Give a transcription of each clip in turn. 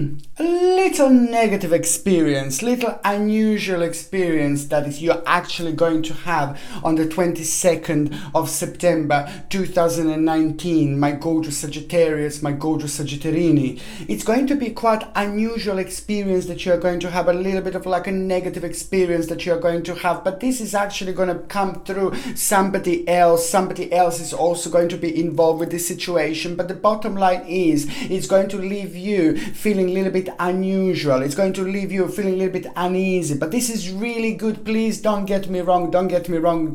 A little negative experience, little unusual experience that is you're actually going to have on the 22nd of September 2019, my gorgeous Sagittarius, my gorgeous Sagittarini. It's going to be quite unusual experience that you're going to have, a little bit of like a negative experience that you're going to have, but this is actually going to come through somebody else. Somebody else is also going to be involved with this situation, but the bottom line is it's going to leave you feeling a little bit unusual. It's going to leave you feeling a little bit uneasy, but this is really good. Please don't get me wrong, don't get me wrong,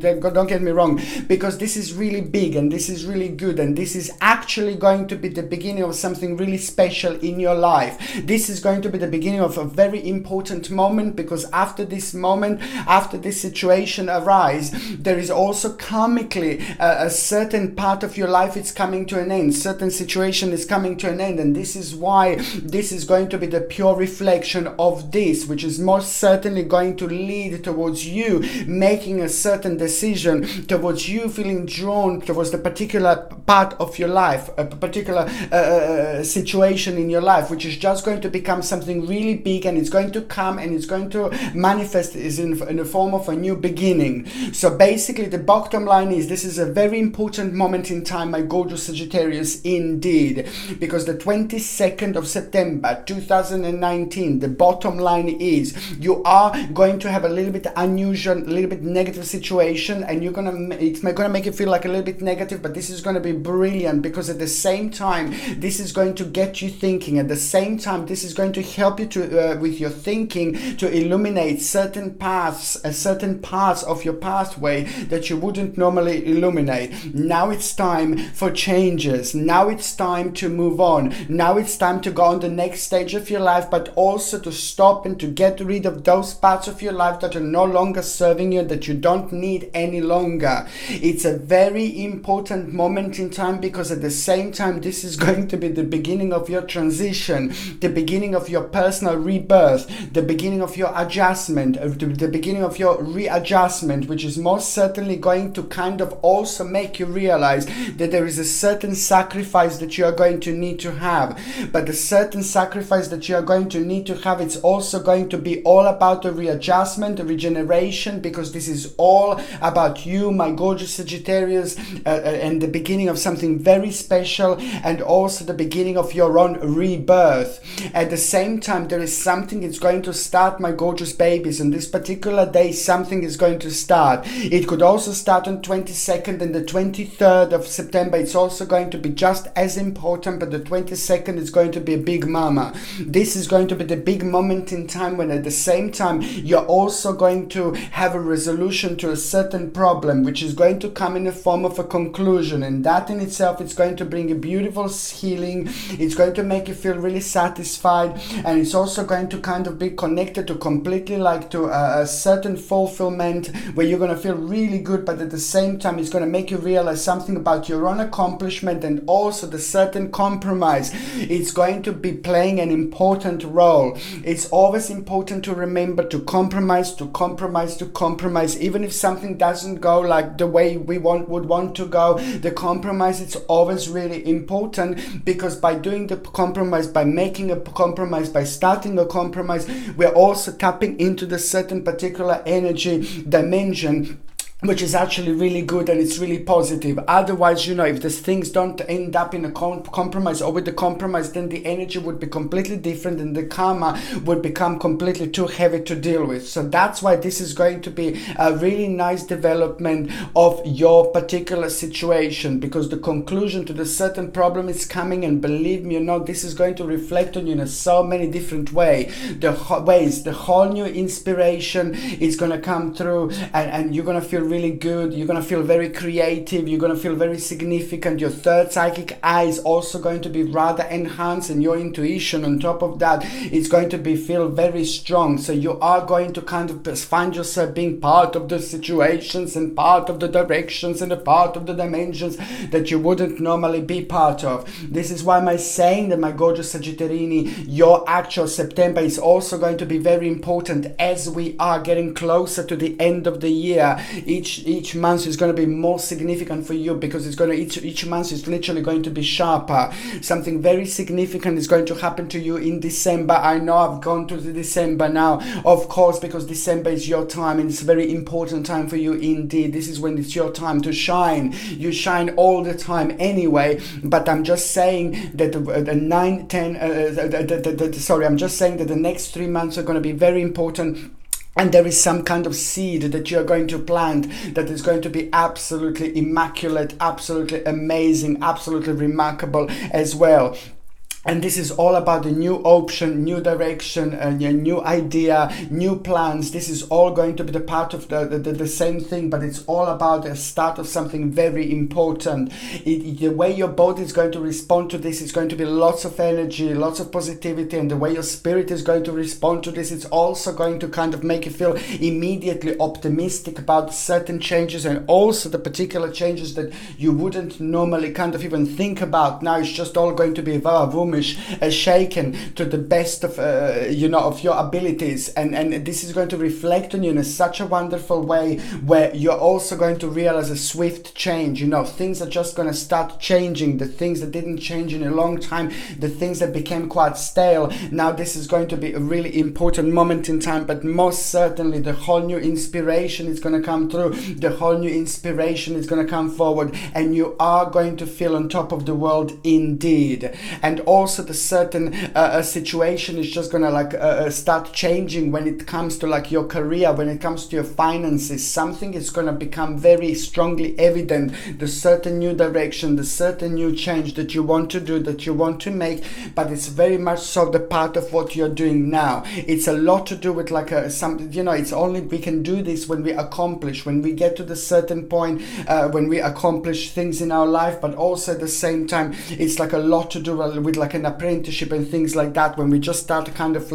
because this is really big and this is really good, and this is actually going to be the beginning of something really special in your life. This is going to be the beginning of a very important moment, because after this moment, after this situation arise, there is also karmically a certain part of your life is coming to an end, certain situation is coming to an end, and this is why this is going to be the pure reflection of this, which is most certainly going to lead towards you making a certain decision, towards you feeling drawn towards the particular part of your life, a particular situation in your life, which is just going to become something really big, and it's going to come and it's going to manifest is in the form of a new beginning. So basically the bottom line is this is a very important moment in time, my gorgeous Sagittarius, indeed, because the 22nd of September 2019, the bottom line is you are going to have a little bit unusual, a little bit negative situation, and it's gonna make you feel like a little bit negative, but this is going to be brilliant, because at the same time this is going to get you thinking. At the same time, this is going to help you to with your thinking, to illuminate certain paths, certain parts of your pathway that you wouldn't normally illuminate. Now it's time for changes. Now it's time to move on. Now it's time to go on the next stage of your life, but also to stop and to get rid of those parts of your life that are no longer serving you, that you don't need any longer. It's a very important moment in time, because at the same time this is going to be the beginning of your transition, the beginning of your personal rebirth, the beginning of your adjustment, the beginning of your readjustment, which is most certainly going to kind of also make you realize that there is a certain sacrifice that you are going to need to have. But the certain sacrifice that you are going to need to have, it's also going to be all about the readjustment, the regeneration, because this is all about you, my gorgeous Sagittarius, and the beginning of something very special, and also the beginning of your own rebirth. At the same time, there is something that's going to start, my gorgeous babies. On this particular day, something is going to start. It could also start on 22nd and the 23rd of September. It's also going to be just as important, but the 22nd is going to be a big mama. This is going to be the big moment in time when at the same time you're also going to have a resolution to a certain problem, which is going to come in the form of a conclusion, and that in itself is going to bring a beautiful healing. It's going to make you feel really satisfied, and it's also going to kind of be connected to completely like to a certain fulfillment where you're going to feel really good, but at the same time it's going to make you realize something about your own accomplishment, and also the certain compromise. It's going to be playing an important role. It's always important to remember to compromise, even if something doesn't go like the way we would want to go. The compromise, it's always really important, because by doing the compromise, by making a compromise, by starting a compromise, we're also tapping into the certain particular energy dimension, which is actually really good, and it's really positive. Otherwise, if these things don't end up in a compromise, or with the compromise, then the energy would be completely different, and the karma would become completely too heavy to deal with. So that's why this is going to be a really nice development of your particular situation, because the conclusion to the certain problem is coming, and believe me, this is going to reflect on you in so many different ways. The whole new inspiration is going to come through, and you're going to feel really good. You're going to feel very creative. You're going to feel very significant. Your third psychic eye is also going to be rather enhanced, and your intuition on top of that is going to feel very strong. So you are going to kind of find yourself being part of the situations and part of the directions and a part of the dimensions that you wouldn't normally be part of. This is why my saying that, my gorgeous Sagittarini, your actual September is also going to be very important as we are getting closer to the end of the year. Each each month is going to be more significant for you, because it's going to each month is literally going to be sharper. Something very significant is going to happen to you in December. I know I've gone to the December now, of course, because December is your time, and it's a very important time for you indeed. This is when it's your time to shine. You shine all the time anyway, but I'm just saying that I'm just saying that the next 3 months are going to be very important. And there is some kind of seed that you're going to plant that is going to be absolutely immaculate, absolutely amazing, absolutely remarkable as well. And this is all about the new option, new direction, a new idea, new plans. This is all going to be the part of the same thing, but it's all about the start of something very important. The way your body is going to respond to this is going to be lots of energy, lots of positivity, and the way your spirit is going to respond to this, it's also going to kind of make you feel immediately optimistic about certain changes, and also the particular changes that you wouldn't normally kind of even think about. Now it's just all going to be shaken to the best of of your abilities, and this is going to reflect on you in such a wonderful way, where you're also going to realize a swift change. Things are just going to start changing. The things that didn't change in a long time, the things that became quite stale, now this is going to be a really important moment in time. But most certainly the whole new inspiration is going to come through, the whole new inspiration is going to come forward, and you are going to feel on top of the world indeed. And also the certain situation is just gonna start changing when it comes to your career, when it comes to your finances. Something is gonna become very strongly evident, the certain new direction, the certain new change that you want to do, that you want to make. But it's very much so the part of what you're doing now. It's a lot to do with it's only we can do this when we accomplish, when we get to the certain point, when we accomplish things in our life. But also at the same time, it's a lot to do with an apprenticeship and things like that, when we just start kind of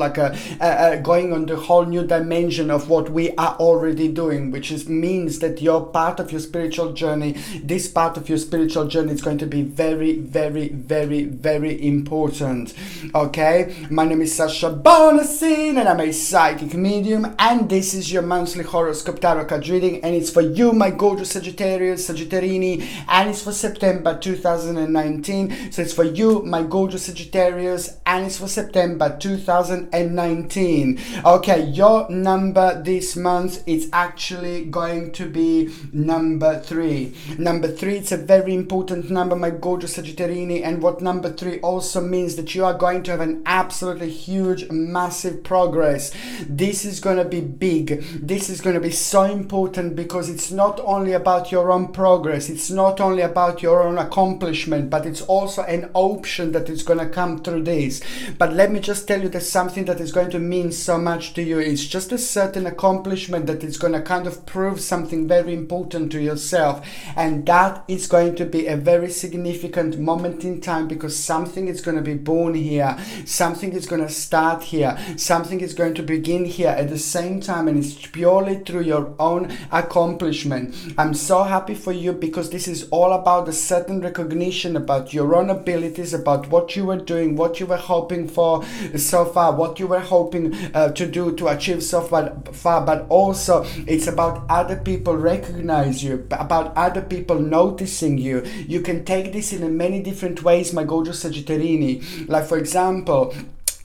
going on the whole new dimension of what we are already doing, which means that your part of your spiritual journey, this part of your spiritual journey is going to be very, very, very, very important. Okay, my name is Sasha Bonasin, and I'm a psychic medium, and this is your monthly horoscope tarot card reading, and it's for you, my gorgeous Sagittarius, Sagittarini, and it's for September 2019. So it's for you, my gorgeous Sagittarius, and it's for September 2019. Okay, your number this month is actually going to be number 3. Number 3, it's a very important number, my gorgeous Sagittarini, and what number 3 also means that you are going to have an absolutely huge, massive progress. This is going to be big. This is going to be so important, because it's not only about your own progress, it's not only about your own accomplishment, but it's also an option that is going to come through this. But let me just tell you, there's something that is going to mean so much to you. It's just a certain accomplishment that is going to kind of prove something very important to yourself, and that is going to be a very significant moment in time, because something is going to be born here, something is going to start here, something is going to begin here at the same time, and it's purely through your own accomplishment. I'm so happy for you, because this is all about a certain recognition about your own abilities, about what you were doing, what you were hoping for so far, what you were hoping to do, to achieve so far, but also it's about other people recognize you, about other people noticing you. You can take this in many different ways, my gorgeous Sagittarini. Like, for example,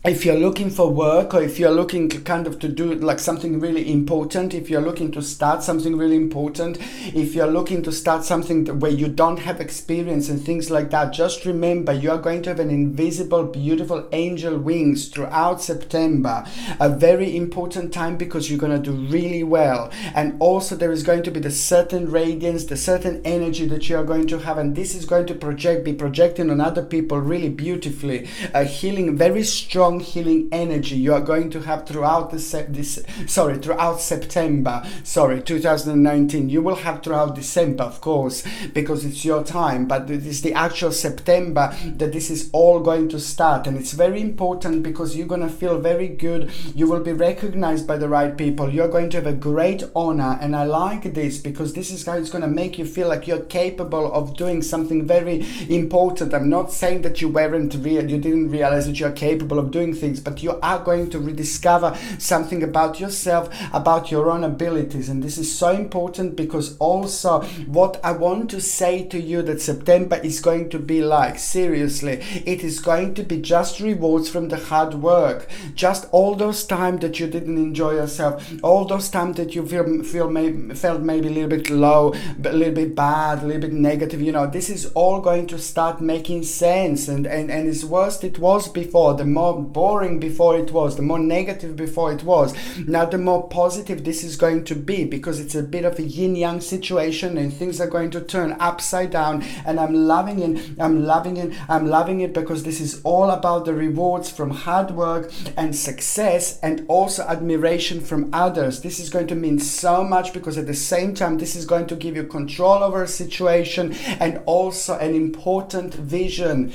if you're looking for work, or if you're looking kind of to do something really important, if you're looking to start something really important, if you're looking to start something where you don't have experience and things like that, just remember you are going to have an invisible, beautiful angel wings throughout September. A very important time, because you're going to do really well. And also there is going to be the certain radiance, the certain energy that you are going to have, and this is going to be projecting on other people really beautifully. Healing, very strong healing energy you are going to have throughout throughout September 2019. You will have throughout December, of course, because it's your time, but it is the actual September that this is all going to start. And it's very important, because you're going to feel very good. You will be recognized by the right people. You're going to have a great honor, and I like this, because this is how it's going to make you feel like you're capable of doing something very important. I'm not saying that you didn't realize that you're capable of doing doing things, but you are going to rediscover something about yourself, about your own abilities. And this is so important, because also what I want to say to you that September is going to be like, seriously, it is going to be just rewards from the hard work. Just all those times that you didn't enjoy yourself, all those times that you felt maybe a little bit low, a little bit bad, a little bit negative, you know, this is all going to start making sense. And as worse it was before, the more boring before it was, the more negative before it was, now the more positive this is going to be, because it's a bit of a yin-yang situation, and things are going to turn upside down. And I'm loving it, I'm loving it, because this is all about the rewards from hard work and success, and also admiration from others. This is going to mean so much, because at the same time this is going to give you control over a situation, and also an important vision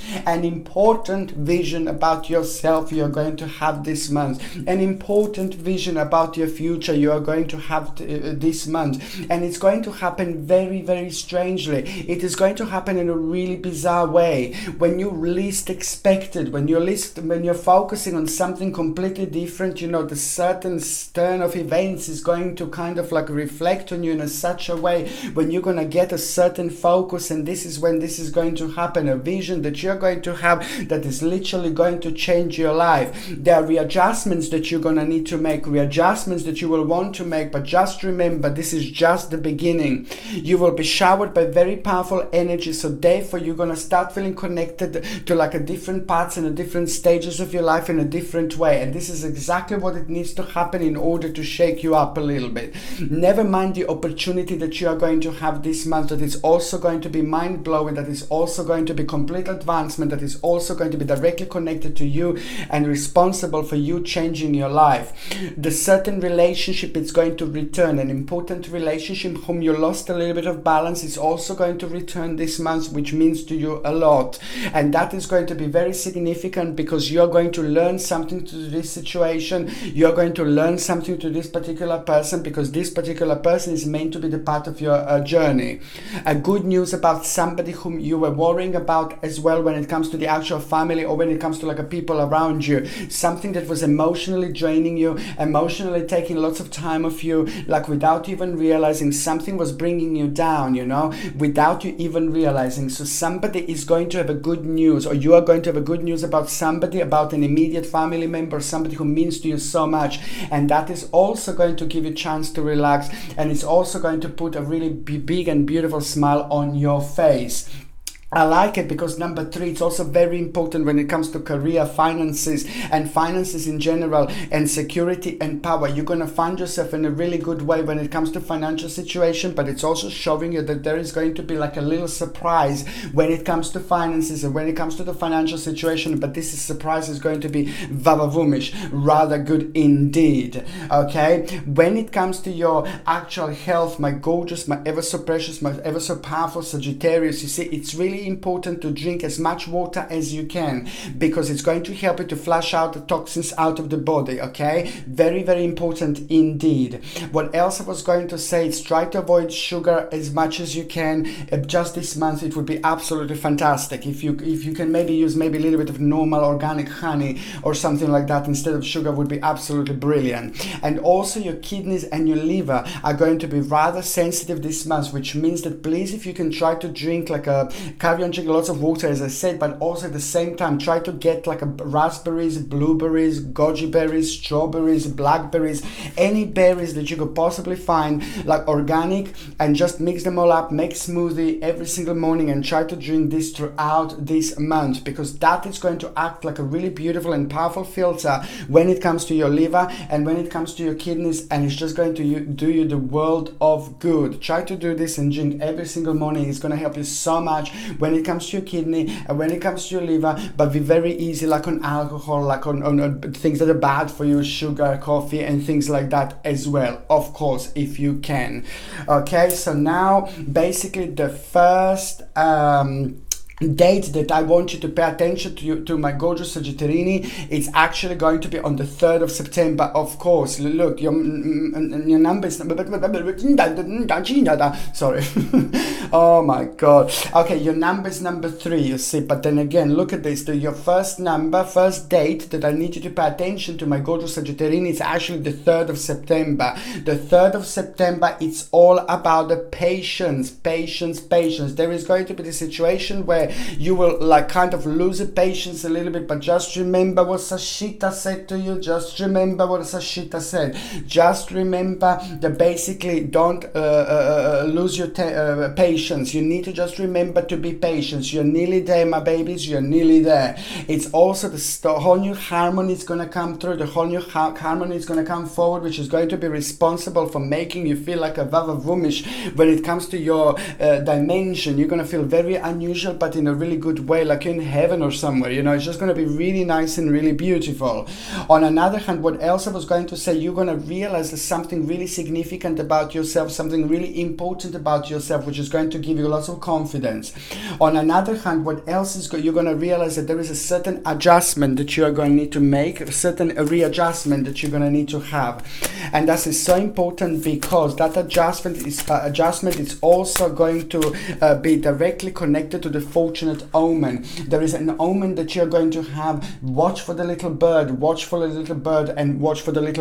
about yourself you're going to have this month, an important vision about your future you are going to have this month. And it's going to happen very, very strangely. It is going to happen in a really bizarre way, when you least expect it, when you're focusing on something completely different. You know, the certain turn of events is going to kind of like reflect on you in such a way when you're going to get a certain focus, and this is when this is going to happen, a vision that you're going to have that is literally going to change your life. There are readjustments that you're going to need to make, readjustments that you will want to make, but just remember, this is just the beginning. You will be showered by very powerful energy, so therefore you're going to start feeling connected to like a different parts and a different stages of your life in a different way. And this is exactly what it needs to happen in order to shake you up a little bit. Never mind the opportunity that you are going to have this month, that is also going to be mind-blowing, that is also going to be complete advancement, that is also going to be directly connected to you and responsible for you changing your life. The certain relationship is going to return, an important relationship whom you lost a little bit of balance is also going to return this month, which means to you a lot. And that is going to be very significant, because you're going to learn something to this situation, you're going to learn something to this particular person, because this particular person is meant to be the part of your journey. A good news about somebody whom you were worrying about as well, when it comes to the actual family, or when it comes to like a people around you, something that was emotionally draining you, emotionally taking lots of time of you, like without even realizing, something was bringing you down, you know, without you even realizing. So somebody is going to have a good news, or you are going to have a good news about somebody, about an immediate family member, somebody who means to you so much, and that is also going to give you a chance to relax, and it's also going to put a really big and beautiful smile on your face. I like it because number 3, it's also very important when it comes to career, finances, and finances in general, and security and power. You're going to find yourself in a really good way when it comes to financial situation, but it's also showing you that there is going to be like a little surprise when it comes to finances and when it comes to the financial situation, but this surprise is going to be vavavumish, rather good indeed. Okay, when it comes to your actual health, my gorgeous, my ever so precious, my ever so powerful Sagittarius, you see, it's really important to drink as much water as you can, because it's going to help you to flush out the toxins out of the body. Okay, very, very important indeed. What else I was going to say is try to avoid sugar as much as you can. Just this month it would be absolutely fantastic if you can maybe use maybe a little bit of normal organic honey or something like that instead of sugar, would be absolutely brilliant. And also your kidneys and your liver are going to be rather sensitive this month, which means that please, if you can, try to drink like a carry on drinking lots of water, as I said, but also at the same time try to get like a raspberries, blueberries, goji berries, strawberries, blackberries, any berries that you could possibly find, like organic, and just mix them all up, make smoothie every single morning, and try to drink this throughout this month, because that is going to act like a really beautiful and powerful filter when it comes to your liver and when it comes to your kidneys, and it's just going to do you the world of good. Try to do this and drink every single morning. It's going to help you so much when it comes to your kidney and when it comes to your liver, but be very easy like on alcohol, like on things that are bad for you, sugar, coffee, and things like that as well, of course, if you can. Okay, so now basically the first date that I want you to pay attention to my gorgeous Sagittarini, it's actually going to be on the 3rd of September, of course. Look, your number is... Sorry. Oh my God. Okay, your number is number 3, you see. But then again, look at this. Your first date that I need you to pay attention to, my gorgeous Sagittarini, is actually the 3rd of September. The 3rd of September, it's all about the patience. There is going to be the situation where you will like kind of lose the patience a little bit, but just remember what Sashita said to you. Just remember what Sashita said. Just remember that basically don't lose your patience. You need to just remember to be patient. You're nearly there, my babies. You're nearly there. It's also the whole new harmony is going to come through. The whole new harmony is going to come forward, which is going to be responsible for making you feel like a vavavumish when it comes to your dimension. You're going to feel very unusual, but in a really good way, like in heaven or somewhere. You know, it's just going to be really nice and really beautiful. On another hand, what else I was going to say, you're going to realize there's something really significant about yourself, something really important about yourself, which is going to give you lots of confidence. On another hand, what else is you're going to realize that there is a certain adjustment that you are going to need to make, a certain readjustment that you're going to need to have. And that is so important because that adjustment is also going to be directly connected to the fortunate omen. There is an omen that you're going to have. Watch for the little bird, and watch for the little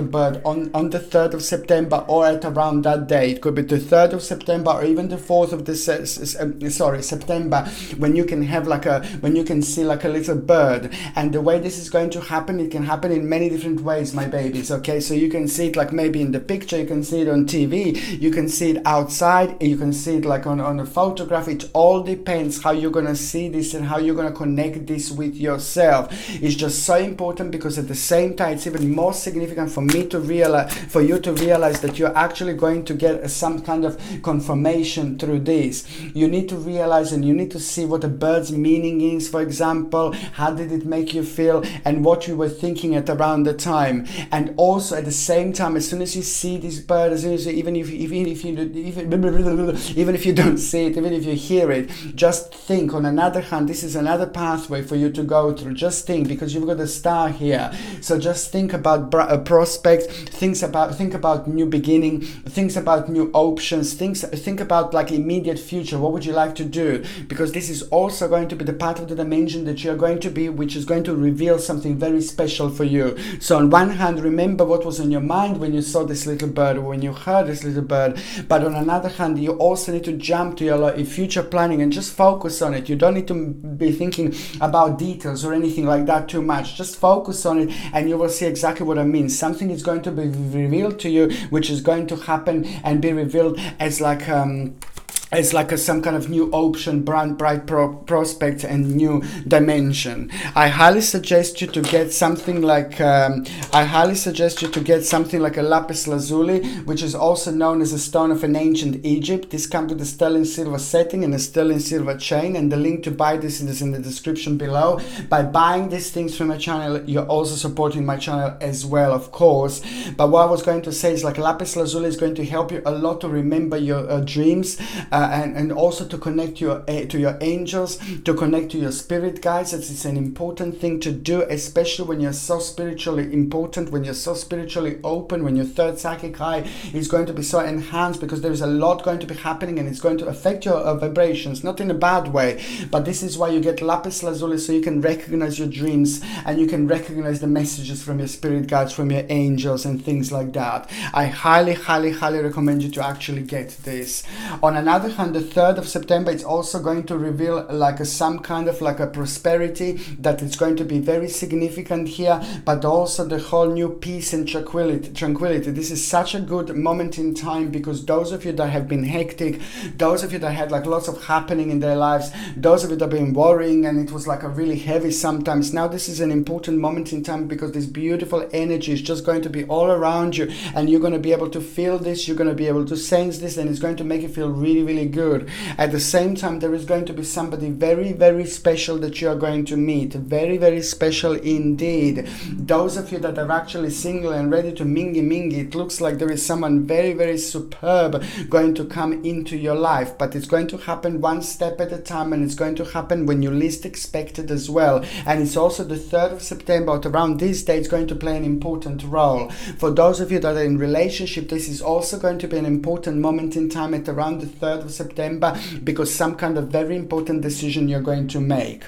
bird on the 3rd of September or at around that day. It could be the 3rd of September or even the 4th of September, when you can have when you can see like a little bird. And the way this is going to happen, it can happen in many different ways, my babies. Okay, so you can see it like maybe in the picture, you can see it on TV, you can see it outside, you can see it like on a photograph. It all depends how you're going to see this and how you're going to connect this with yourself. It's just so important because at the same time, it's even more significant for me to realize, for you to realize that you're actually going to get some kind of confirmation through this. You need to realize and you need to see what a bird's meaning is, for example, how did it make you feel and what you were thinking at around the time. And also at the same time, as soon as you see this bird, as soon as even if you don't see it, even if you hear it, just think. On another hand, this is another pathway for you to go through. Just think, because you've got a star here. So just think about prospects, think about new beginning, think about new options, think about like immediate future. What would you like to do? Because this is also going to be the part of the dimension that you're going to be, which is going to reveal something very special for you. So on one hand, remember what was in your mind when you saw this little bird or when you heard this little bird. But on another hand, you also need to jump to your future planning and just focus on it. You don't need to be thinking about details or anything like that too much. Just focus on it and you will see exactly what I mean. Something is going to be revealed to you, which is going to happen and be revealed as like some kind of new option, bright prospect and new dimension. I highly suggest you to get something like a lapis lazuli, which is also known as a stone of an ancient Egypt. This comes with a sterling silver setting and a sterling silver chain, and the link to buy this is in the description below. By buying these things from my channel, you're also supporting my channel as well, of course. But what I was going to say is like lapis lazuli is going to help you a lot to remember your dreams, and also to connect to your angels, to connect to your spirit guides. It's an important thing to do, especially when you're so spiritually important, when you're so spiritually open, when your third psychic eye is going to be so enhanced, because there is a lot going to be happening and it's going to affect your vibrations, not in a bad way. But this is why you get lapis lazuli, so you can recognize your dreams and you can recognize the messages from your spirit guides, from your angels and things like that. I highly recommend you to actually get this. On another hand, the 3rd of September, it's also going to reveal like some kind of like a prosperity that is going to be very significant here, but also the whole new peace and tranquility. This is such a good moment in time, because those of you that have been hectic, those of you that had like lots of happening in their lives, those of you that have been worrying and it was like a really heavy sometimes, now this is an important moment in time, because this beautiful energy is just going to be all around you and you're going to be able to feel this, you're going to be able to sense this, and it's going to make you feel really really good. At the same time, there is going to be somebody very, very special that you are going to meet. Very, very special indeed. Those of you that are actually single and ready to mingy, it looks like there is someone very, very superb going to come into your life, but it's going to happen one step at a time, and it's going to happen when you least expect it as well. And it's also the 3rd of September, at around this day, it's going to play an important role. For those of you that are in relationship, this is also going to be an important moment in time at around the 3rd of September, because some kind of very important decision you're going to make.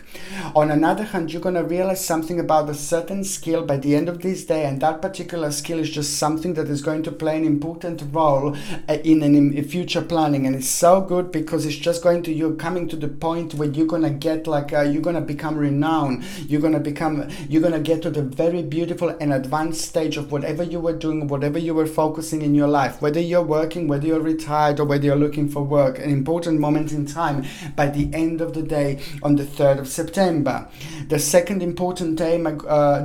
On another hand, you're going to realize something about a certain skill by the end of this day, and that particular skill is just something that is going to play an important role in future planning. And it's so good because it's just going to, you're coming to the point where you're going to get like you're going to become renowned. You're going to get to the very beautiful and advanced stage of whatever you were doing, whatever you were focusing in your life, whether you're working, whether you're retired, or whether you're looking for work. An important moment in time by the end of the day on the 3rd of September. The second important day,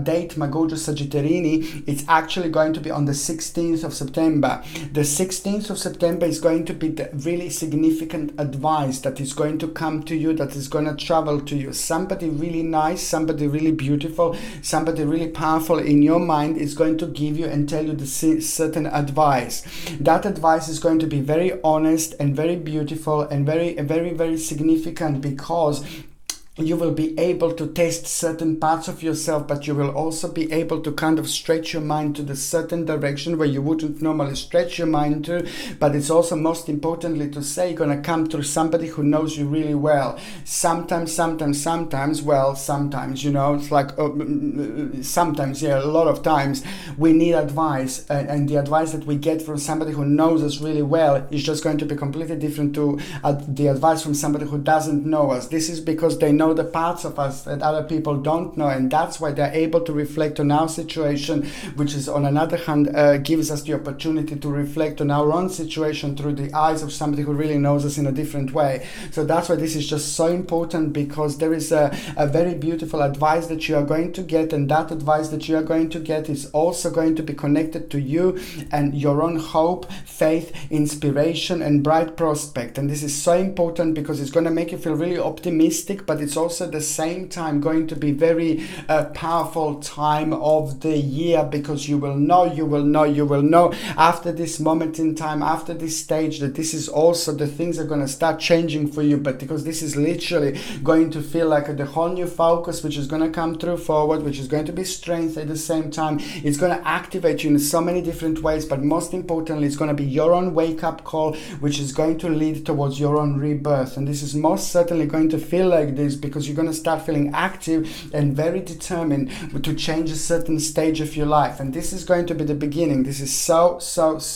date, my gorgeous Sagittarini, it's actually going to be on the 16th of September. The 16th of September is going to be the really significant advice that is going to come to you, that is going to travel to you. Somebody really nice, somebody really beautiful, somebody really powerful in your mind is going to give you and tell you the certain advice. That advice is going to be very honest and very beautiful and very, very, very significant, because you will be able to test certain parts of yourself, but you will also be able to kind of stretch your mind to the certain direction where you wouldn't normally stretch your mind to. But it's also, most importantly to say, you're going to come through somebody who knows you really well. Sometimes, you know, it's like sometimes, yeah, a lot of times we need advice, and the advice that we get from somebody who knows us really well is just going to be completely different to the advice from somebody who doesn't know us. This is because they know the parts of us that other people don't know, and that's why they're able to reflect on our situation, which is on another hand gives us the opportunity to reflect on our own situation through the eyes of somebody who really knows us in a different way. So that's why this is just so important, because there is a very beautiful advice that you are going to get, and that advice that you are going to get is also going to be connected to you and your own hope, faith, inspiration, and bright prospect. And this is so important because it's going to make you feel really optimistic, but it's also at the same time going to be very powerful time of the year, because you will know after this moment in time, after this stage, that this is also the things are going to start changing for you. But because this is literally going to feel like the whole new focus which is going to come through forward, which is going to be strength at the same time. It's going to activate you in so many different ways, but most importantly, it's going to be your own wake-up call, which is going to lead towards your own rebirth. And this is most certainly going to feel like this, because you're going to start feeling active and very determined to change a certain stage of your life. And this is going to be the beginning. This is so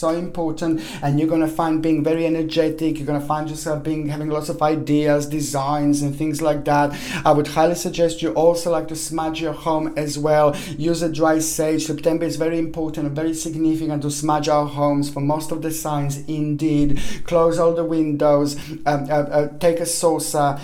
important, and you're going to find being very energetic. You're going to find yourself having lots of ideas, designs, and things like that. I would highly suggest you also like to smudge your home as well. Use a dry sage. September is very important and very significant to smudge our homes for most of the signs indeed. Close all the windows, take a saucer,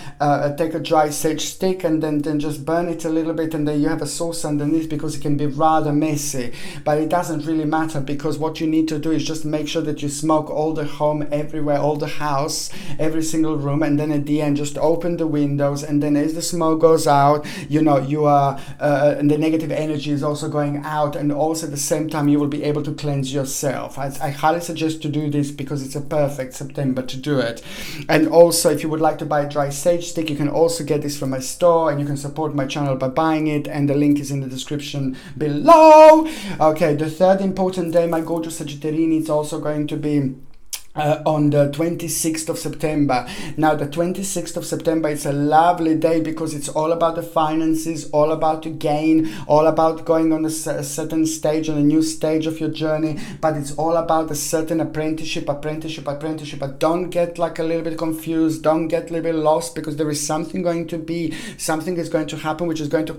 take a dry sage stick, and then just burn it a little bit, and then you have a saucer underneath, because it can be rather messy. But it doesn't really matter, because what you need to do is just make sure that you smoke all the home everywhere, all the house, every single room, and then at the end just open the windows, and then as the smoke goes out, you know, you are and the negative energy is also going out, and also at the same time you will be able to cleanse yourself. I highly suggest to do this, because it's a perfect September to do it. And also, if you would like to buy a dry sage stick, you can also get this from my store, and you can support my channel by buying it, and the link is in the description below. Okay, the third important day, my gorgeous Sagittarini, it's also going to be on the 26th of September. Now, the 26th of September, it's a lovely day, because it's all about the finances, all about to gain, all about going on a certain stage, on a new stage of your journey, but it's all about a certain apprenticeship. But don't get like a little bit confused, don't get a little bit lost, because there is something is going to happen which is going to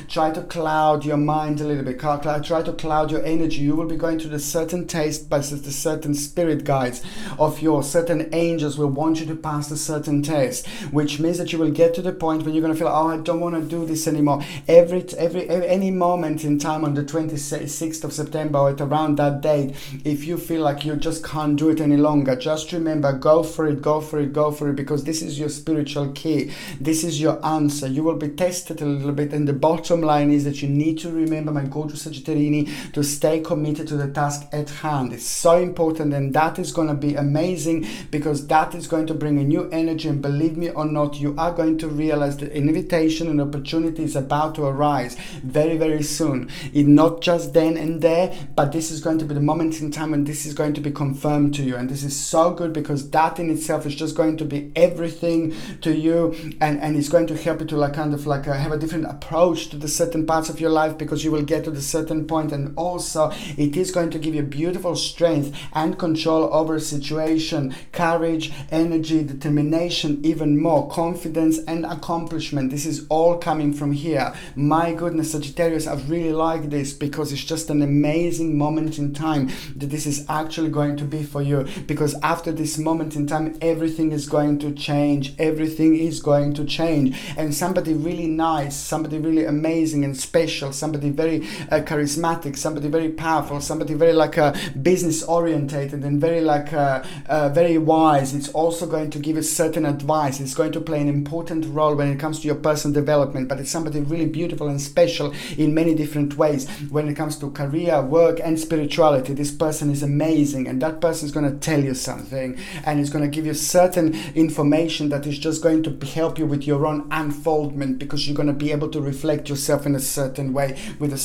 try to cloud your mind a little bit, try to cloud your energy. You will be going to the certain taste by the certain spirit guides. of yours, certain angels will want you to pass a certain test, which means that you will get to the point when you're going to feel, oh, I don't want to do this anymore. Any moment in time on the 26th of September or at around that date, if you feel like you just can't do it any longer, just remember, go for it, go for it, go for it, because this is your spiritual key. This is your answer. You will be tested a little bit, and the bottom line is that you need to remember, my gorgeous Sagittarini, to stay committed to the task at hand. It's so important, and that is going to be amazing, because that is going to bring a new energy, and believe me or not, you are going to realize that an invitation and opportunity is about to arise very, very soon. It not just then and there, but this is going to be the moment in time when this is going to be confirmed to you, and this is so good, because that in itself is just going to be everything to you, and it's going to help you to have a different approach to the certain parts of your life, because you will get to the certain point, and also it is going to give you beautiful strength and control over a situation, courage, energy, determination, even more confidence and accomplishment. This is all coming from here. My goodness, Sagittarius, I really like this, because it's just an amazing moment in time that this is actually going to be for you, because after this moment in time, everything is going to change. Everything is going to change, and somebody really nice, somebody really amazing and special, somebody very charismatic, somebody very powerful, somebody very business orientated and very very wise. It's also going to give you certain advice. It's going to play an important role when it comes to your personal development, but it's somebody really beautiful and special in many different ways. When it comes to career, work and spirituality, this person is amazing, and that person is going to tell you something, and it's going to give you certain information that is just going to help you with your own unfoldment, because you're going to be able to reflect yourself in a certain way with a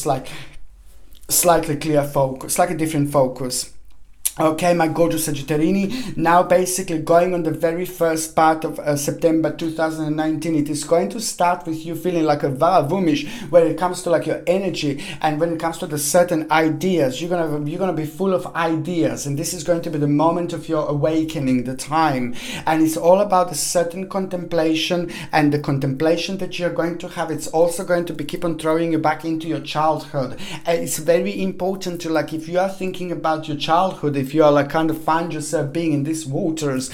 slightly clear focus, slightly different focus. Okay, my gorgeous Sagittarini, now basically going on the very first part of September 2019, it is going to start with you feeling like a vavumish when it comes to your energy, and when it comes to the certain ideas. You're gonna be full of ideas, and this is going to be the moment of your awakening, the time, and it's all about a certain contemplation, and the contemplation that you're going to have, it's also going to be keep on throwing you back into your childhood. And it's very important to if you are thinking about your childhood, if you are kind of find yourself being in these waters,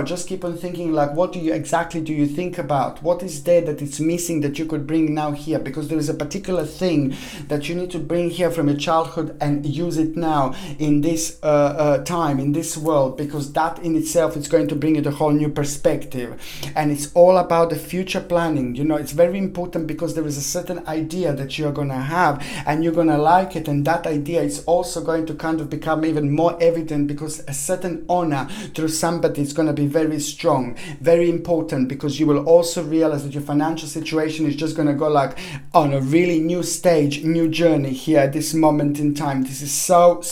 just keep on thinking what do you think about? What is there that it's missing that you could bring now here? Because there is a particular thing that you need to bring here from your childhood and use it now in this time, in this world, because that in itself is going to bring you a whole new perspective. And it's all about the future planning. It's very important, because there is a certain idea that you're going to have, and you're going to like it, and that idea is also going to kind of become even more evident, because a certain honor through somebody is going to be very strong, very important, because you will also realize that your financial situation is just going to go on a really new stage, new journey here at this moment in time. This is so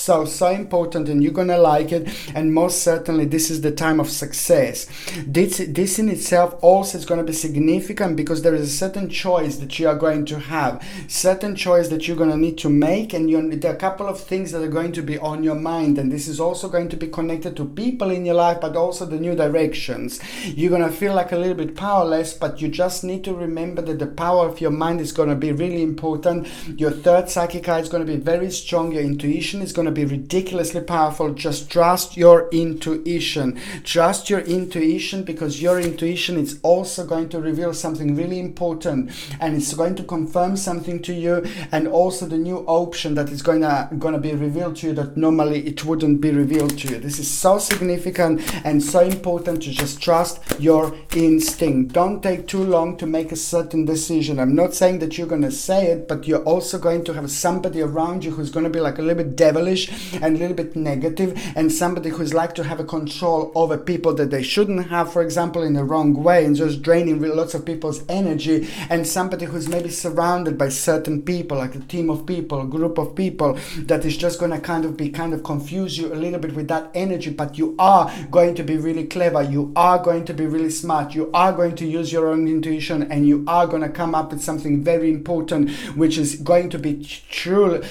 important, and you're going to like it, and most certainly this is the time of success. This in itself also is going to be significant, because there is a certain choice that you are going to have, certain choice that you're going to need to make, and there are a couple of things that are going to be on your mind, and this is also going to be connected to people in your life, but also the new directions. You're going to feel a little bit powerless, but you just need to remember that the power of your mind is going to be really important. Your third psychic eye is going to be very strong. Your intuition is going to be ridiculously powerful. Just trust your intuition. Trust your intuition, because your intuition is also going to reveal something really important, and it's going to confirm something to you, and also the new option that is going to be revealed to you that normally it wouldn't be revealed to you. This is so significant and so important to just trust your instinct. Don't take too long to make a certain decision. I'm not saying that you're going to say it, but you're also going to have somebody around you who's going to be a little bit devilish and a little bit negative, and somebody who's to have a control over people that they shouldn't have, for example, in the wrong way, and just draining lots of people's energy, and somebody who's maybe surrounded by certain people, like a team of people, a group of people, that is just going to kind of confuse you a little bit with that energy. But you are going to be really clever, you are going to be really smart, you are going to use your own intuition, and you are going to come up with something very important, which is going to be truly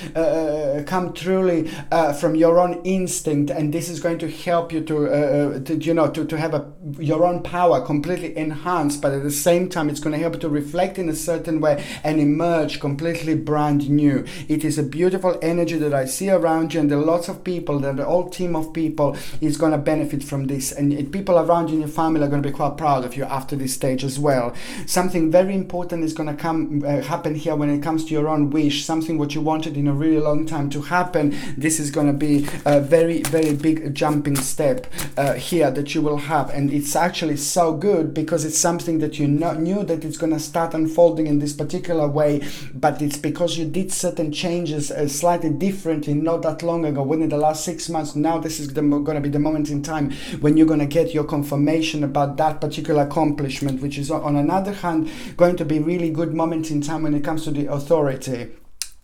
from your own instinct, and this is going to help you to have your own power completely enhanced, but at the same time it's going to help you to reflect in a certain way and emerge completely brand new. It is a beautiful energy that I see around you, and there are lots of people that the whole team of people is going to benefit from this, and people around you in your family are going to be quite proud of you after this stage as well. Something very important is going to happen here when it comes to your own wish, something what you wanted in a really long time to happen. This is going to be a very, very big jumping step here that you will have, and it's actually so good because it's something that you knew that it's going to start unfolding in this particular way, but it's because you did certain changes slightly differently not that long ago, within the last 6 months. Now this is going to be the moment in time when you're going to get your confirmation about that particular accomplishment, which is on another hand going to be really good moment in time when it comes to the authority.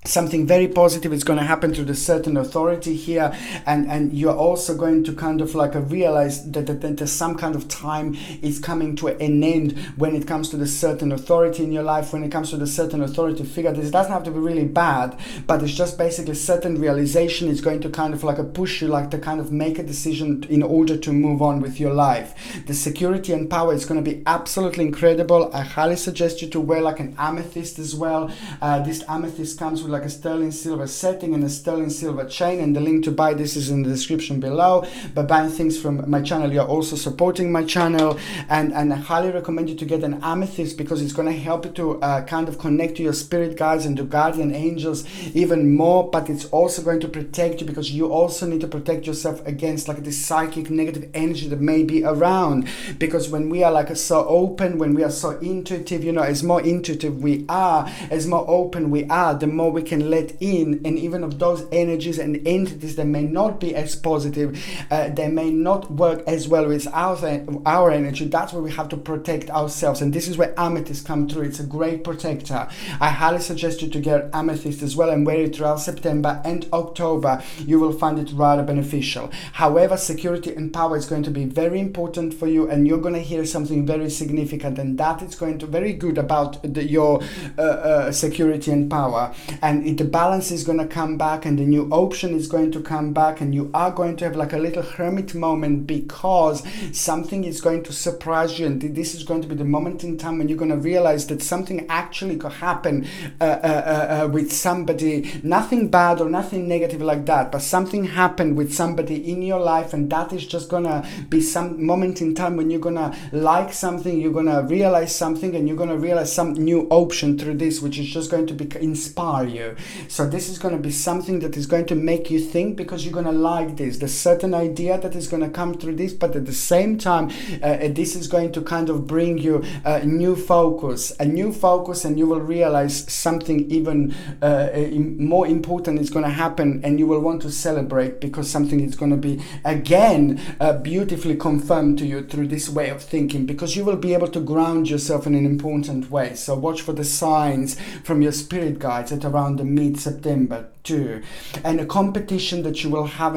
Something very positive is going to happen to the certain authority here, and you're also going to kind of like realize that there's some kind of time is coming to an end when it comes to the certain authority in your life, when it comes to the certain authority figure. This doesn't have to be really bad, but it's just basically certain realization is going to kind of like push you like to kind of make a decision in order to move on with your life. The security and power is going to be absolutely incredible. I highly suggest you to wear like an amethyst as well. This amethyst comes with like a sterling silver setting and a sterling silver chain, and the link to buy this is in the description below. By buying things from my channel, you're also supporting my channel, and I highly recommend you to get an amethyst because it's going to help you to kind of connect to your spirit guides and to guardian angels even more, but it's also going to protect you because you also need to protect yourself against like this psychic negative energy that may be around, because when we are like so open, when we are so intuitive, you know, as more intuitive we are, as more open we are, the more we can let in, and even of those energies and entities that may not be as positive, they may not work as well with our energy. That's where we have to protect ourselves, and this is where amethyst come through. It's a great protector. I highly suggest you to get amethyst as well and wear it throughout September and October. You will find it rather beneficial. However, security and power is going to be very important for you, and you're going to hear something very significant, and that is going to very good about your security and power. And the balance is going to come back, and the new option is going to come back, and you are going to have like a little hermit moment because something is going to surprise you, and this is going to be the moment in time when you're going to realize that something actually could happen with somebody, nothing bad or nothing negative like that, but something happened with somebody in your life, and that is just going to be some moment in time when you're going to like something, you're going to realize something, and you're going to realize some new option through this, which is just going to inspire you. So this is going to be something that is going to make you think, because you're going to like this. There's certain idea that is going to come through this, but at the same time, this is going to kind of bring you a new focus, and you will realize something even more important is going to happen, and you will want to celebrate because something is going to be again beautifully confirmed to you through this way of thinking, because you will be able to ground yourself in an important way. So watch for the signs from your spirit guides at around the mid-September too. And the competition that you will have,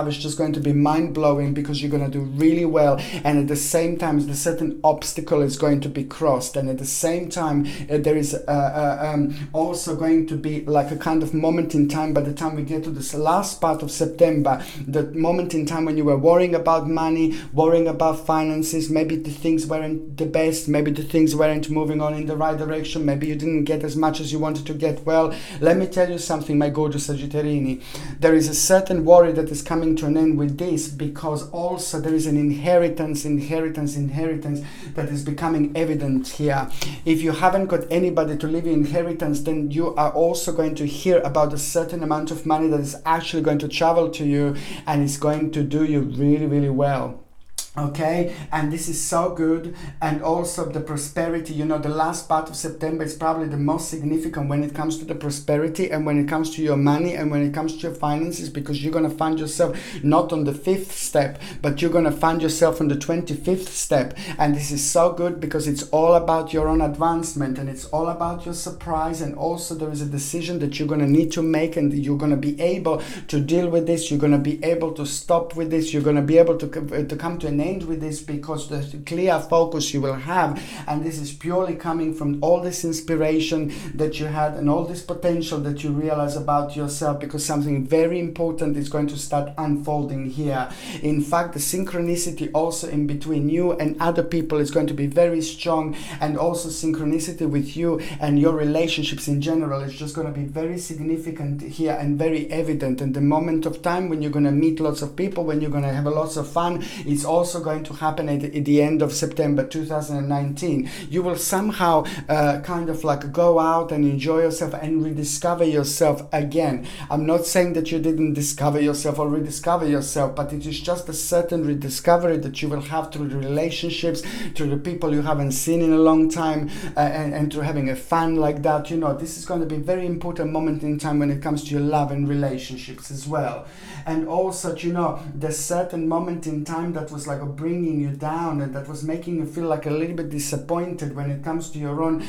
is just going to be mind-blowing because you're going to do really well, and at the same time the certain obstacle is going to be crossed, and at the same time there is also going to be like a kind of moment in time by the time we get to this last part of September, the moment in time when you were worrying about money, worrying about finances, maybe the things weren't the best, maybe the things weren't moving on in the right direction, maybe you didn't get as much as you wanted to get. Well, let me tell you something, my gorgeous Sagittarini. There is a certain worry that is coming to an end with this, because also there is an inheritance that is becoming evident here. If you haven't got anybody to leave you inheritance, then you are also going to hear about a certain amount of money that is actually going to travel to you, and it's going to do you really, really well. Okay, and this is so good. And also the prosperity, you know, the last part of September is probably the most significant when it comes to the prosperity and when it comes to your money and when it comes to your finances, because you're going to find yourself not on the 5th step, but you're going to find yourself on the 25th step. And this is so good because it's all about your own advancement, and it's all about your surprise, and also there is a decision that you're going to need to make, and you're going to be able to deal with this, you're going to be able to stop with this, you're going to be able to come to an an end with this, because the clear focus you will have, and this is purely coming from all this inspiration that you had and all this potential that you realize about yourself, because something very important is going to start unfolding here. In fact, the synchronicity also in between you and other people is going to be very strong, and also synchronicity with you and your relationships in general is just going to be very significant here and very evident. And the moment of time when you're going to meet lots of people, when you're going to have a lots of fun, it's also going to happen at the end of September 2019. You will somehow kind of like go out and enjoy yourself and rediscover yourself again. I'm not saying that you didn't discover yourself or rediscover yourself, but it is just a certain rediscovery that you will have through the relationships, through the people you haven't seen in a long time, and through having a fun like that. You know, this is going to be a very important moment in time when it comes to your love and relationships as well. And also, you know, the certain moment in time that was like bringing you down and that was making you feel like a little bit disappointed when it comes to your own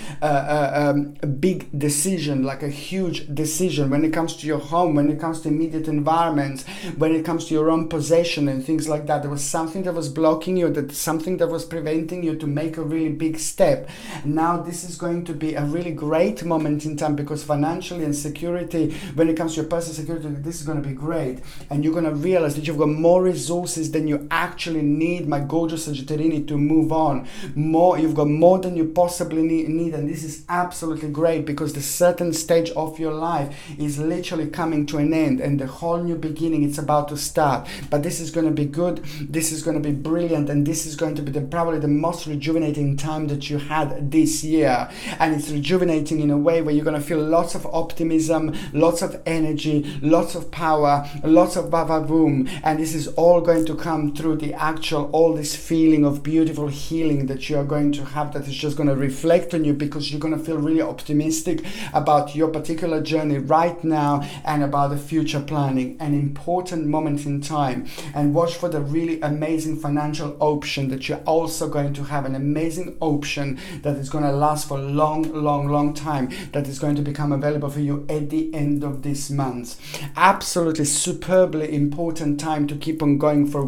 big decision, like a huge decision, when it comes to your home, when it comes to immediate environments, when it comes to your own possession and things like that. There was something that was blocking you, that something that was preventing you to make a really big step. Now this is going to be a really great moment in time, because financially and security, when it comes to your personal security, this is going to be great. And you're going to realize that you've got more resources than you actually need, my gorgeous Sagittarius, to move on. You've got more than you possibly need, and this is absolutely great, because the certain stage of your life is literally coming to an end, and the whole new beginning, it's about to start. But this is going to be good, this is going to be brilliant, and this is going to be probably the most rejuvenating time that you had this year. And it's rejuvenating in a way where you're going to feel lots of optimism, lots of energy, lots of power, lots of boom, and this is all going to come through the actual, all this feeling of beautiful healing that you are going to have, that is just going to reflect on you, because you're going to feel really optimistic about your particular journey right now and about the future planning. An important moment in time. And watch for the really amazing financial option that you're also going to have, an amazing option that is going to last for a long time, that is going to become available for you at the end of this month. Absolutely superbly important time to keep on going for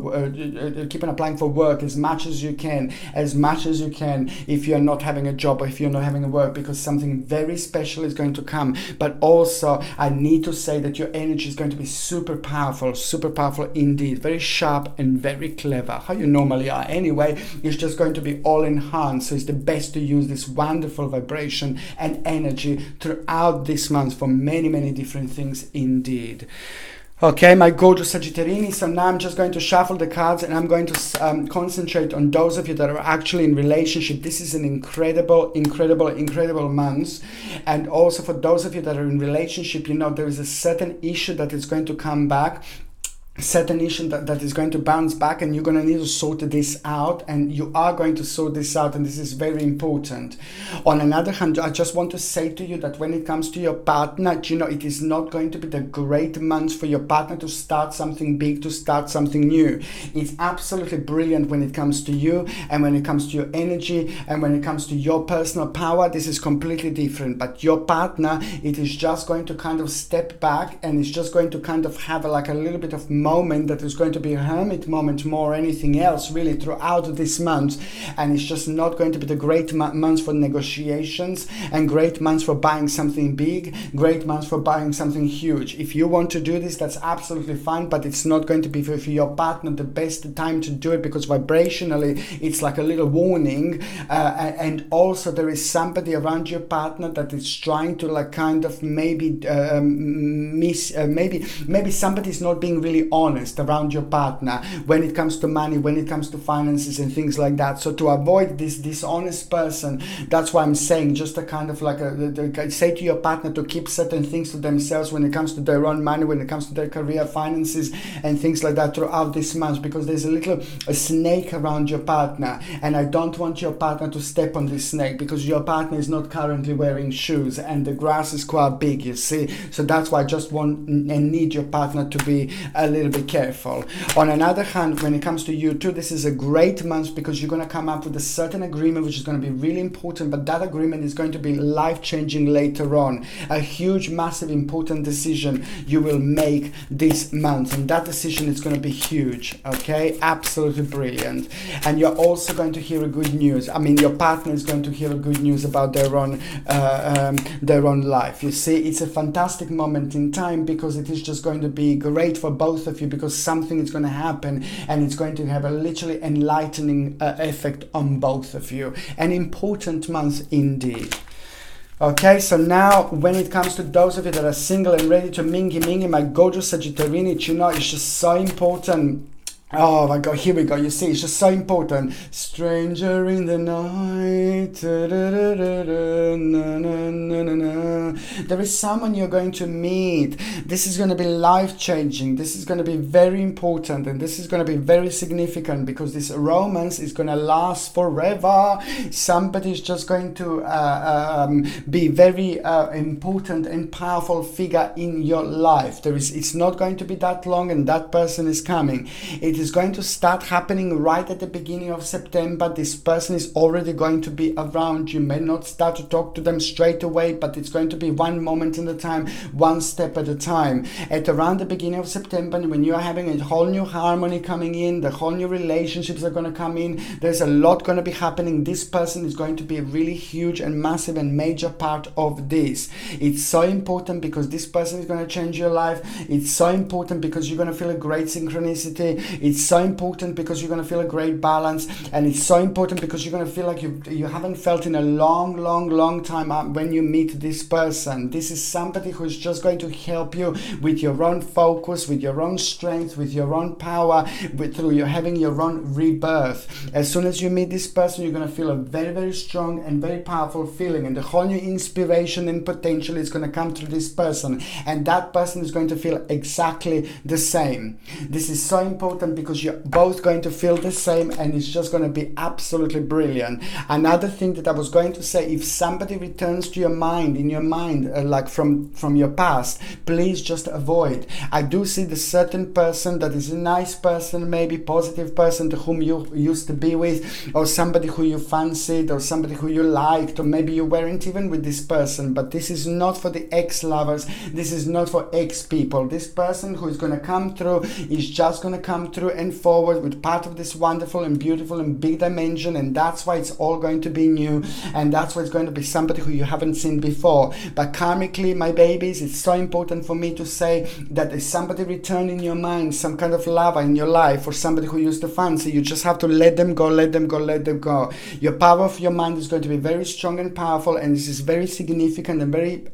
keep on applying for work as much as you can if you're not having a job or if you're not having a work, because something very special is going to come. But also I need to say that your energy is going to be super powerful indeed, very sharp and very clever, how you normally are anyway. It's just going to be all enhanced, so it's the best to use this wonderful vibration and energy throughout this month for many different things indeed. Okay, my gorgeous Sagittarius, so now I'm just going to shuffle the cards, and I'm going to concentrate on those of you that are actually in relationship. This is an incredible month. And also for those of you that are in relationship, you know, there is a certain issue that is going to come back, certain issue that is going to bounce back, and you're going to need to sort this out, and you are going to sort this out, and this is very important. On another hand, I just want to say to you that when it comes to your partner, you know, it is not going to be the great month for your partner to start something big, to start something new. It's absolutely brilliant when it comes to you, and when it comes to your energy, and when it comes to your personal power. This is completely different. But your partner, it is just going to kind of step back, and it's just going to kind of have like a little bit of moment that is going to be a hermit moment more anything else really throughout this month. And it's just not going to be the great month for negotiations, and great months for buying something big, great months for buying something huge. If you want to do this, that's absolutely fine, but it's not going to be for your partner the best time to do it, because vibrationally it's like a little warning, and also there is somebody around your partner that is trying to like kind of maybe maybe somebody's not being really honest around your partner when it comes to money, when it comes to finances and things like that. So to avoid this dishonest person, that's why I'm saying just a kind of like say to your partner to keep certain things to themselves when it comes to their own money, when it comes to their career, finances and things like that throughout this month, because there's a snake around your partner, and I don't want your partner to step on this snake, because your partner is not currently wearing shoes and the grass is quite big, you see. So that's why I just want and need your partner to be a little little bit careful. On another hand, when it comes to you too, this is a great month because you're going to come up with a certain agreement which is going to be really important, but that agreement is going to be life-changing later on. A huge, massive, important decision you will make this month, and that decision is going to be huge. Okay, absolutely brilliant. And you're also going to hear a good news. I mean, your partner is going to hear a good news about their own life. You see, it's a fantastic moment in time because it is just going to be great for both of you, because something is going to happen and it's going to have a literally enlightening effect on both of you. An important month indeed. Okay, so now when it comes to those of you that are single and ready to mingy, my gorgeous Sagittarius, you know, it's just so important. Oh my God, here we go. You see, it's just so important. Stranger in the night. There is someone you're going to meet. This is going to be life-changing. This is going to be very important, and this is going to be very significant because this romance is going to last forever. Somebody's just going to be very important and powerful figure in your life. It's not going to be that long, and that person is coming. It is going to start happening right at the beginning of September. This person is already going to be around. You may not start to talk to them straight away, but it's going to be one moment at a time, one step at a time. At around the beginning of September, when you are having a whole new harmony coming in, the whole new relationships are going to come in, there's a lot going to be happening. This person is going to be a really huge and massive and major part of this. It's so important because this person is going to change your life. It's so important because you're going to feel a great synchronicity. It's so important because you're going to feel a great balance, and it's so important because you're going to feel like you haven't felt in a long time when you meet this person. This is somebody who's just going to help you with your own focus, with your own strength, with your own power, through you having your own rebirth. As soon as you meet this person, you're going to feel a very strong and very powerful feeling, and the whole new inspiration and potential is going to come through this person, and that person is going to feel exactly the same. This is so important because you're both going to feel the same, and it's just going to be absolutely brilliant. Another thing that I was going to say, if somebody returns to your mind, like from your past, please just avoid. I do see the certain person that is a nice person, maybe positive person to whom you used to be with, or somebody who you fancied, or somebody who you liked, or maybe you weren't even with this person, but this is not for the ex-lovers. This is not for ex-people. This person who is going to come through is just going to come through and forward with part of this wonderful and beautiful and big dimension, and that's why it's all going to be new, and that's why it's going to be somebody who you haven't seen before. But karmically, my babies, it's so important for me to say that there's somebody return in your mind, some kind of lover in your life, or somebody who used to fancy. You just have to let them go. Your power of your mind is going to be very strong and powerful, and this is very significant and very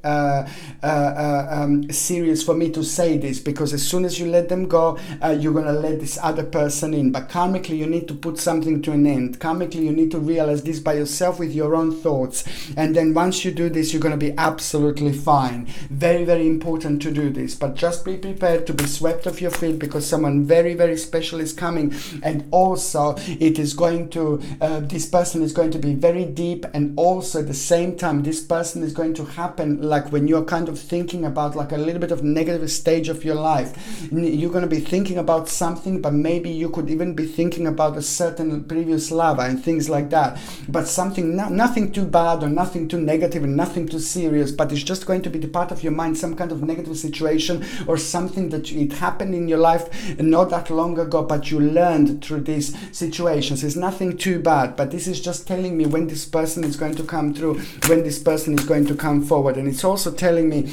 serious for me to say this, because as soon as you let them go, you're going to let this other person in. But karmically, you need to put something to an end. Karmically, you need to realize this by yourself with your own thoughts, and then once you do this, you're going to be absolutely fine. Very important to do this, but just be prepared to be swept off your feet, because someone very special is coming, and also it is going to this person is going to be very deep, and also at the same time this person is going to happen like when you're kind of thinking about like a little bit of negative stage of your life. You're going to be thinking about something, but maybe you could even be thinking about a certain previous lover and things like that, but something nothing too bad or nothing too negative and nothing too serious, but it's just going to be the part of your mind, some kind of negative situation or something that it happened in your life not that long ago, but you learned through these situations. It's nothing too bad, but this is just telling me when this person is going to come through, when this person is going to come forward. And it's also telling me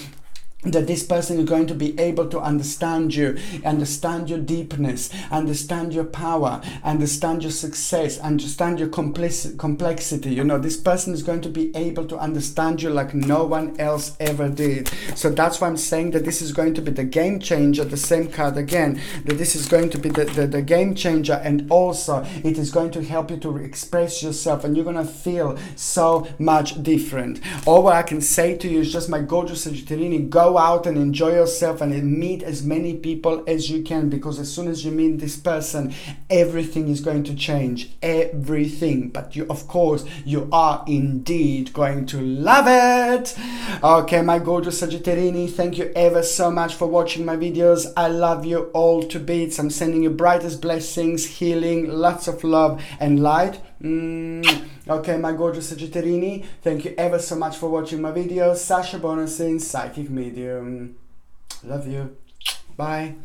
that this person is going to be able to understand you, understand your deepness, understand your power, understand your success, understand your complexity. You know, this person is going to be able to understand you like no one else ever did. So that's why I'm saying that this is going to be the game changer, the same card again, that this is going to be the game changer, and also it is going to help you to express yourself, and you're going to feel so much different. All what I can say to you is just, my gorgeous Sagittarius, go go out and enjoy yourself and meet as many people as you can, because as soon as you meet this person, everything is going to change, everything. But you, of course, you are indeed going to love it. Okay, my gorgeous Sagittarini, thank you ever so much for watching my videos. I love you all to bits. I'm sending you brightest blessings, healing, lots of love and light. Okay, my gorgeous Sagittarini, thank you ever so much for watching my videos. Sasha Bonasin, Psychic Medium. Love you. Bye.